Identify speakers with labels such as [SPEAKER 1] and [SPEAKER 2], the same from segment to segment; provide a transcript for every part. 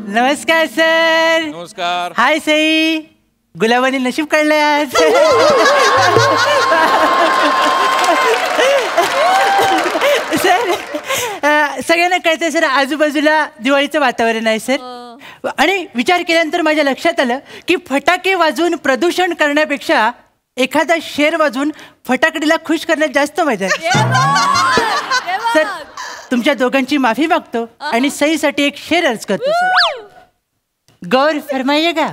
[SPEAKER 1] नमस्कार सर.
[SPEAKER 2] नमस्कार.
[SPEAKER 1] हाय सई. गुलाबानी नशीब काढलंय आज. सर सगळ्यांना कळतंय सर आजूबाजूला दिवाळीचं वातावरण आहे सर. आणि विचार केल्यानंतर माझ्या लक्षात आलं की फटाके वाजवून प्रदूषण करण्यापेक्षा एखादा शेर वाजवून फटाकडीला खुश करण्यात जास्त मजा आहे. सर तुमच्या दोघांची माफी मागतो आणि सईसाठी एक शेर अर्ज करतो सर. गौर फरमाइएगा.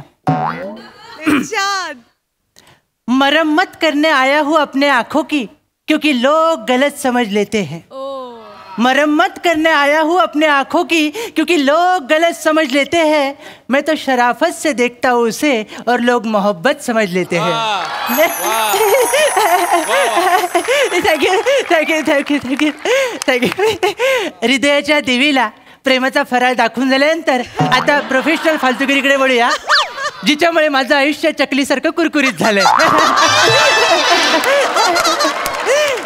[SPEAKER 1] मरम्मत करने आया हूँ अपने आंखों की क्योंकि लोग गलत समझ लेते हैं. मरम्मत करने आया हूँ अपने आंखों की क्योंकि लोग गलत समझ लेते हैं. मैं तो शराफत से देखता हूँ उसे और लोग मोहब्बत समझ लेते हैं. Thank you thank you thank you thank you thank you. हृदयाच्या देवीला प्रेमाचा फराळ दाखवून झाल्यानंतर आता प्रोफेशनल फालतुगिरीकडे वळूया, जिच्यामुळे माझं आयुष्य चकलीसारखं कुरकुरीत झालंय.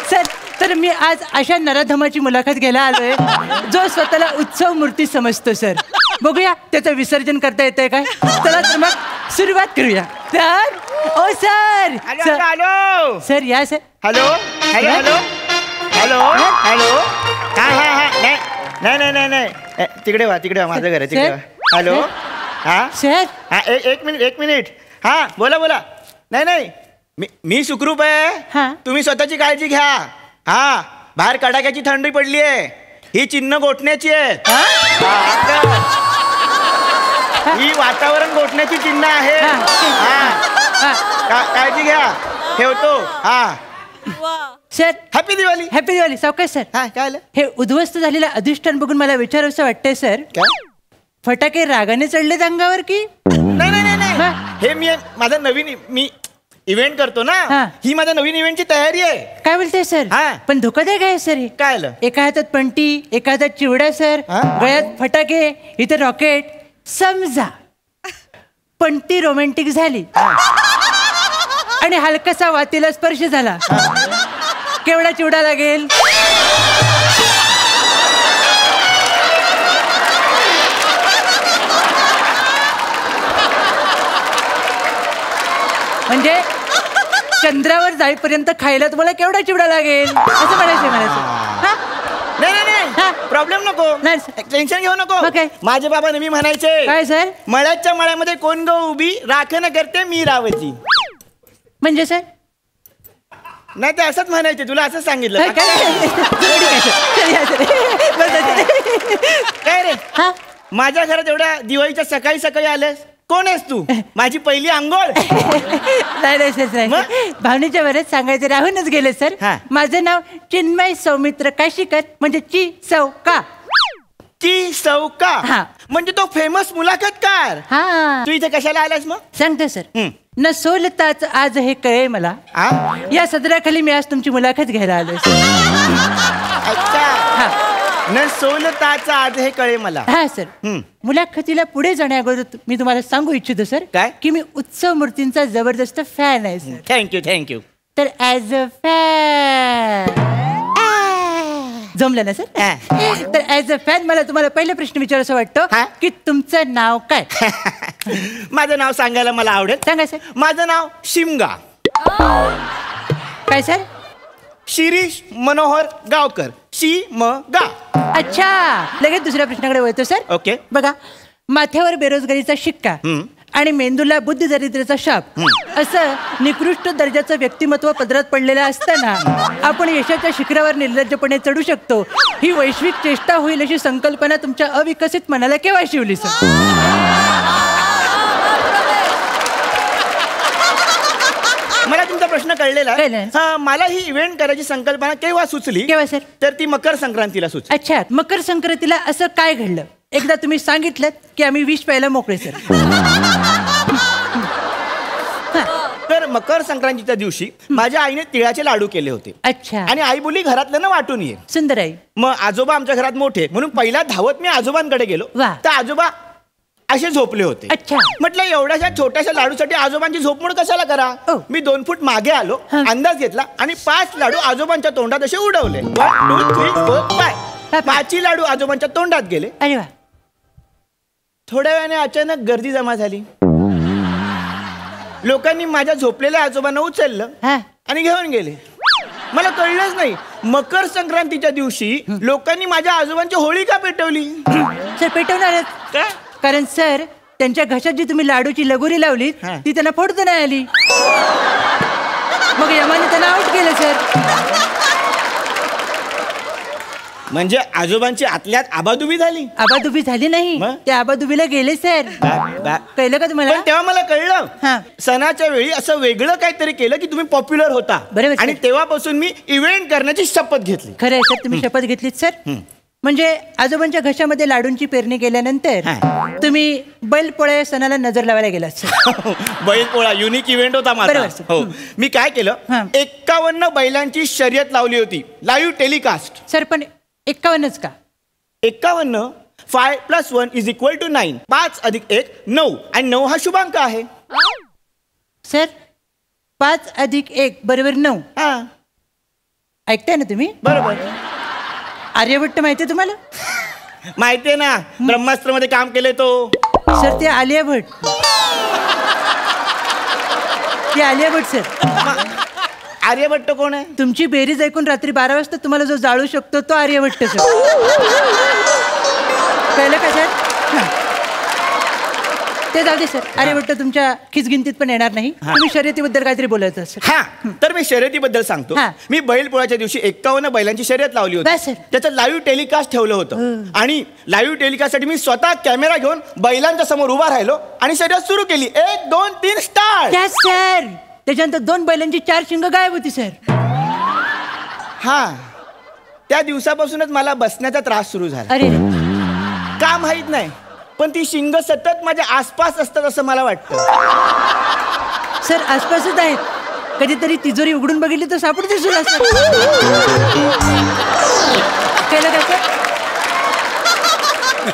[SPEAKER 1] सर तर मी आज अशा नराधमाची मुलाखत घ्यायला आलोय जो स्वतःला उत्सव मूर्ती समजतो सर. बघूया त्याचं विसर्जन करता येतंय काय. चला तर मग सुरुवात करूया. सर ओ सर.
[SPEAKER 3] हॅलो
[SPEAKER 1] सर या sir.
[SPEAKER 3] Hello hello hello hello hello. हा हा हा. नाही नाही नाही नाही तिकडे वा तिकडे वा. माझं घर आहे तिकडे वा. हॅलो. हा
[SPEAKER 1] सर.
[SPEAKER 3] हा एक मिनिट. हा बोला बोला. नाही नाही मी सुखरूप आहे. तुम्ही स्वतःची काळजी घ्या. हा बाहेर कडाक्याची थंडी पडली आहे. ही चिन्ह गोठण्याची आहेत. ही वातावरण गोठण्याची चिन्ह आहे. काळजी घ्या. ठेवतो. हा
[SPEAKER 1] sir.
[SPEAKER 3] Happy Diwali.
[SPEAKER 1] Happy Diwali. सावकाश सर.
[SPEAKER 3] हा काय
[SPEAKER 1] हे उद्ध्वस्त झालेलं अधिष्ठान बघून मला विचारावंसं वाटतंय सर. फटाके रागाने चढलेत अंगावर की
[SPEAKER 3] नाही नाही नाही. हे मी माझा नवीन मी इव्हेंट करतो ना. ही माझ्या नवीन इव्हेंटची तयारी आहे.
[SPEAKER 1] काय बोलताय सर. पण धोकादायक आहे सर.
[SPEAKER 3] काय आलं.
[SPEAKER 1] एका हातात पंटी एका हातात चिवडा सर. गळ्यात फटाके इथे रॉकेट. समजा पंटी रोमॅन्टिक झाली आणि हलकासा वातीला स्पर्श झाला, केवढा चिवडा लागेल. म्हणजे चंद्रावर जाईपर्यंत खायला तुम्हाला केवढा चिवडा लागेल असं म्हणायचं मला.
[SPEAKER 3] नाही नाही नाही प्रॉब्लेम नको. टेन्शन घेऊ नको. माझे बाबा नेहमी म्हणायचे
[SPEAKER 1] काय सर.
[SPEAKER 3] मळ्याच्या मळ्यामध्ये कोण गो उभी राखण करते मी रावची.
[SPEAKER 1] म्हणजे सर
[SPEAKER 3] नाही ते असंच म्हणायचे. तुला असंच सांगितलं काय रे. माझ्या घरात एवढ्या दिवाळीच्या सकाळी सकाळी आलेस. कोण आहेस तू. माझी पहिली अंघोळ.
[SPEAKER 1] नाही सर. भावनेच्या बरेच सांगायचे राहूनच गेले सर. माझं नाव चिन्मय सौमित्र काशीकर म्हणजे ची सौका.
[SPEAKER 3] ची सौका म्हणजे तो फेमस मुलाखतकार. तू इथे कशाला आलास मग.
[SPEAKER 1] सांगतो सर. न सोलताच आज हे कळे मला. या सदराखाली मी आज तुमची मुलाखत घ्यायला आलोय.
[SPEAKER 3] अच्छा. न सोलताच आज हे कळे मला.
[SPEAKER 1] हा सर. मुलाखतीला पुढे जाण्या अगोदर मी तुम्हाला सांगू इच्छितो सर
[SPEAKER 3] काय की
[SPEAKER 1] मी उत्सव मूर्तींचा जबरदस्त फॅन आहे सर.
[SPEAKER 3] Thank you thank you.
[SPEAKER 1] तर ॲज अ फॅन जमलं ना सर. तर ॲज अ फॅन मला तुम्हाला पहिला प्रश्न विचारायचा वाटतो की तुमचं नाव काय.
[SPEAKER 3] माझं नाव सांगायला मला आवडेल.
[SPEAKER 1] सांगा सर.
[SPEAKER 3] माझं नाव शिमगा.
[SPEAKER 1] काय सर.
[SPEAKER 3] शिरीष मनोहर गावकर. शिमगा.
[SPEAKER 1] अच्छा. लगेच दुसऱ्या प्रश्नाकडे वळतो सर.
[SPEAKER 3] ओके.
[SPEAKER 1] बघा माथ्यावर बेरोजगारीचा शिक्का आणि मेंदूला बुद्धी दरिद्राचा शाप असं निकृष्ट दर्जाचं व्यक्तिमत्व पदरात पडलेलं असताना आपण यशाच्या शिखरावर निर्लज्जपणे चढू शकतो ही वैश्विक चेष्टा होईल अशी संकल्पना तुमच्या अविकसित मनाला केव्हा शिवली सर.
[SPEAKER 3] मला तुमचा प्रश्न कळलेला. मला ही इव्हेंट करायची संकल्पना केव्हा सुचली.
[SPEAKER 1] केव्हा सर.
[SPEAKER 3] तर ती मकर संक्रांतीला सुचली.
[SPEAKER 1] अच्छा. मकर संक्रांतीला असं काय घडलं एकदा तुम्ही सांगितलं की आम्ही विष प्यायला मोकळे सर.
[SPEAKER 3] तर मकर संक्रांतीच्या दिवशी माझ्या आईने तिळाचे लाडू केले होते.
[SPEAKER 1] अच्छा.
[SPEAKER 3] आणि आई बोली घरातल्या वाटून ये.
[SPEAKER 1] सुंदर आई.
[SPEAKER 3] मग आजोबा आमच्या घरात मोठे म्हणून पहिला धावत मी आजोबांकडे गेलो. तर आजोबा असे झोपले होते.
[SPEAKER 1] अच्छा.
[SPEAKER 3] म्हटलं एवढ्याशा छोट्याशा लाडूसाठी आजोबांची झोपमोड कशाला करा. मी 2 फूट मागे आलो, अंदाज घेतला आणि 5 लाडू आजोबांच्या तोंडात असे उडवले. 1 2 3 4 5. 5 लाडू आजोबांच्या तोंडात गेले.
[SPEAKER 1] अरे वा.
[SPEAKER 3] थोड्या वेळाने अचानक गर्दी जमा झाली. लोकांनी माझ्या झोपलेल्या आजोबांना उचललं आणि घेऊन गेले. मला कळलंच नाही मकर संक्रांतीच्या दिवशी लोकांनी माझ्या आजोबांची होळी का पेटवली.
[SPEAKER 1] सर पेटवणारच
[SPEAKER 3] का?
[SPEAKER 1] कारण सर त्यांच्या घशात जी तुम्ही लाडूची लगोरी लावली ती त्यांना फोडता नाही आली. मग यमाने त्यांना आउट केलं सर.
[SPEAKER 3] म्हणजे आजोबांची आतल्यात आबादुबी झाली.
[SPEAKER 1] आबादुबी झाली नाही, ते आबादुबीला गेले सर. कळलं का तुम्हाला?
[SPEAKER 3] पण तेव्हा मला कळलं सणाच्या वेळी असं वेगळं काहीतरी केलं की तुम्ही पॉप्युलर होता.
[SPEAKER 1] बरोबर.
[SPEAKER 3] आणि तेव्हापासून मी इव्हेंट करण्याची शपथ घेतली.
[SPEAKER 1] खरं आहे सर, तुम्ही शपथ घेतलीत सर. म्हणजे आजोबांच्या घशामध्ये लाडूंची पेरणी केल्यानंतर तुम्ही बैलपोळ्या सणाला नजर लावायला गेलात सर.
[SPEAKER 3] बैलपोळा युनिक इव्हेंट होता माझा. हो. मी काय केलं, 51 बैलांची शर्यत लावली होती, लाईव्ह टेलिकास्ट.
[SPEAKER 1] सर पण 51च का?
[SPEAKER 3] 51 5 + 1 = 9. 5 + 1 9 आणि 9 हा शुभांक आहे.
[SPEAKER 1] सर 5 + 1 = 9. ऐकताय ना तुम्ही?
[SPEAKER 3] बरोबर.
[SPEAKER 1] आर्यभट्ट माहितीये तुम्हाला?
[SPEAKER 3] माहितीये ना, ब्रह्मास्त्रामध्ये काम केले तो.
[SPEAKER 1] सर ते आलिया भट्ट. ते आलिया भट्ट सर.
[SPEAKER 3] आर्यभट्ट कोण आहे?
[SPEAKER 1] तुमची बेरीज ऐकून रात्री 12 वाजता तुम्हाला जो जाळू शकतो तो आर्यभट्ट सर. कळलं का सर? ते जाऊ दे सर. आर्यभट्ट तुमच्या खिचगिंतीत पण येणार नाही. तुम्ही शर्यतीबद्दल काहीतरी बोलायचं सर.
[SPEAKER 3] तर मी शर्यतीबद्दल सांगतो. मी बैलपोळ्याच्या दिवशी 51 बैलांची शर्यत लावली होती. त्याचं लाईव्ह टेलिकास्ट ठेवलं होतं आणि लाईव्ह टेलिकास्टसाठी मी स्वतः कॅमेरा घेऊन बैलांच्या समोर उभा राहिलो आणि शर्यत सुरू केली. 1 2 3 स्टार्ट.
[SPEAKER 1] सर त्याच्यानंतर 2 बैलांची 4 शिंग गायब होती सर.
[SPEAKER 3] त्या दिवसापासूनच मला बसण्याचा त्रास सुरू झाला.
[SPEAKER 1] अरे
[SPEAKER 3] का माहित नाही, पण ती शिंग सतत माझ्या आसपास असतात असं मला वाटतं.
[SPEAKER 1] सर आसपासच आहेत. कधीतरी तिजोरी उघडून बघितली तर सापडते सुद्धा सर. केलं का सर?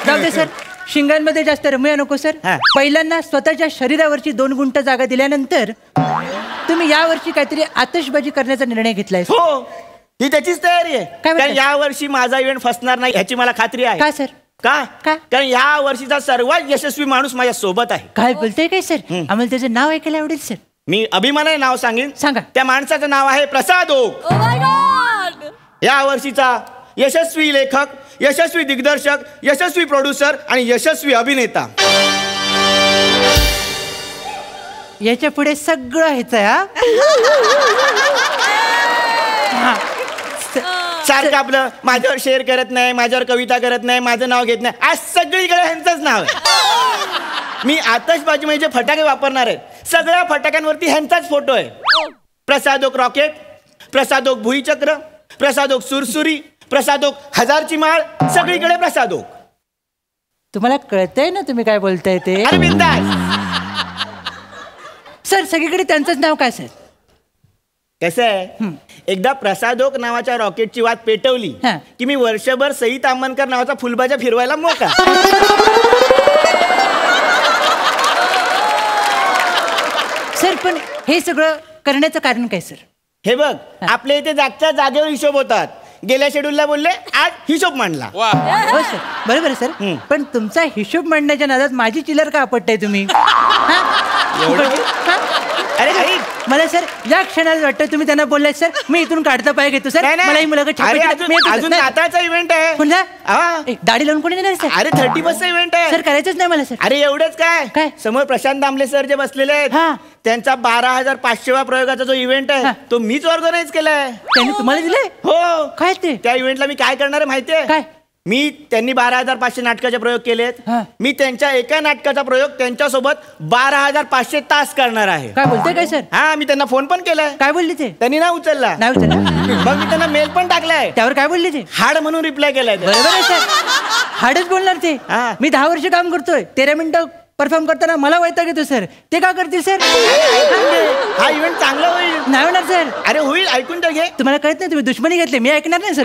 [SPEAKER 1] जाऊ दे सर, शिंगांमध्ये जास्त रमूया नको सर. पहिल्यांदा स्वतःच्या शरीरावरची 2 गुंठ जागा दिल्यानंतर तुम्ही यावर्षी काहीतरी आतषबाजी करण्याचा निर्णय घेतलाय.
[SPEAKER 3] हो, ही त्याचीच तयारी आहे. कारण यावर्षी माझा इव्हेंट फसणार नाही ह्याची मला खात्री आहे.
[SPEAKER 1] का सर?
[SPEAKER 3] का? कारण या वर्षीचा सर्वात यशस्वी माणूस माझ्या सोबत आहे.
[SPEAKER 1] काय बोलतोय काय सर? आम्हाला त्याचं नाव ऐकायला आवडेल सर.
[SPEAKER 3] मी अभिमानाने नाव सांगेन.
[SPEAKER 1] सांगा.
[SPEAKER 3] त्या माणसाचं नाव आहे प्रसाद ओक. या वर्षीचा यशस्वी लेखक, यशस्वी दिग्दर्शक, यशस्वी प्रोड्युसर आणि यशस्वी अभिनेता.
[SPEAKER 1] याच्या पुढे सगळं ह्याचं.
[SPEAKER 3] सारखं आपलं माझ्यावर शेअर करत नाही, माझ्यावर कविता करत नाही, माझं नाव घेत नाही. आज सगळीकडे ह्यांचंच नाव आहे. मी आतषबाजी म्हणजे फटाके वापरणार आहे. सगळ्या फटाक्यांवरती ह्यांचाच फोटो आहे. प्रसादोक रॉकेट, प्रसादोक भुईचक्र, प्रसादोक सुरसुरी, प्रसादोक 1000ची माळ, सगळीकडे प्रसादोक.
[SPEAKER 1] तुम्हाला कळतंय ना तुम्ही काय बोलताय ते?
[SPEAKER 3] अरे बिंदास.
[SPEAKER 1] सर सगळीकडे त्यांचंच नाव काय सर?
[SPEAKER 3] कसं आहे, एकदा प्रसादोक नावाच्या रॉकेटची वाट पेटवली की मी वर्षभर सई तामणकर नावाचा फुलबाजा फिरवायला मोका.
[SPEAKER 1] सर पण हे सगळं करण्याचं कारण काय सर?
[SPEAKER 3] हे बघ, आपल्या इथे जागच्या जागेवर हिशोब होतात. गेल्या शेड्यूलला बोलले आज हिशोब मांडला.
[SPEAKER 1] हो सर, बरोबर आहे सर. पण तुमचा हिशोब मांडण्याच्या नादात माझी चिल्लर का आपटताय तुम्ही? अरे मला सर या क्षणात वाटतं तुम्ही त्यांना बोललाय सर मी इथून काढता पाय घेतो सर. मला ही मुलाखत
[SPEAKER 3] अजून नाताळचा इव्हेंट आहे.
[SPEAKER 1] दाढी लावून कोणी देणार सर?
[SPEAKER 3] अरे 31चा इव्हेंट आहे
[SPEAKER 1] सर. करायचंच नाही मला सर.
[SPEAKER 3] अरे एवढंच काय, समोर प्रशांत दामले सर जे बसलेले आहेत त्यांचा 12,500वा प्रयोगाचा जो इव्हेंट आहे तो मीच ऑर्गनाइज केलाय.
[SPEAKER 1] त्यांनी तुम्हाला दिले?
[SPEAKER 3] हो.
[SPEAKER 1] काय ते?
[SPEAKER 3] त्या इव्हेंटला मी काय करणार आहे माहितीये काय? मी त्यांनी 12,500 नाटकाचे प्रयोग केलेत. मी त्यांच्या एका नाटकाचा प्रयोग त्यांच्यासोबत 12,500 तास करणार आहे.
[SPEAKER 1] काय बोलते काय सर?
[SPEAKER 3] मी त्यांना फोन पण केलाय.
[SPEAKER 1] काय बोलली ते?
[SPEAKER 3] त्यांनी ना उचलला. मग मी त्यांना मेल पण टाकलाय.
[SPEAKER 1] त्यावर काय बोलली ते?
[SPEAKER 3] हाड म्हणून रिप्लाय केलाय.
[SPEAKER 1] बरोबर आहे सर, हाडच बोलणार ते. मी 10 वर्ष काम करतोय, 13 मिनिटं परफॉर्म करताना मला वैताग येतो सर. ते का करतील सर?
[SPEAKER 3] हा इव्हेंट चांगला होईल.
[SPEAKER 1] नाही होणार सर.
[SPEAKER 3] अरे होईल, ऐकून तर घे.
[SPEAKER 1] तुम्हाला कळत नाही, तुम्ही दुश्मनी घेतली. मी ऐकणार नाही सर.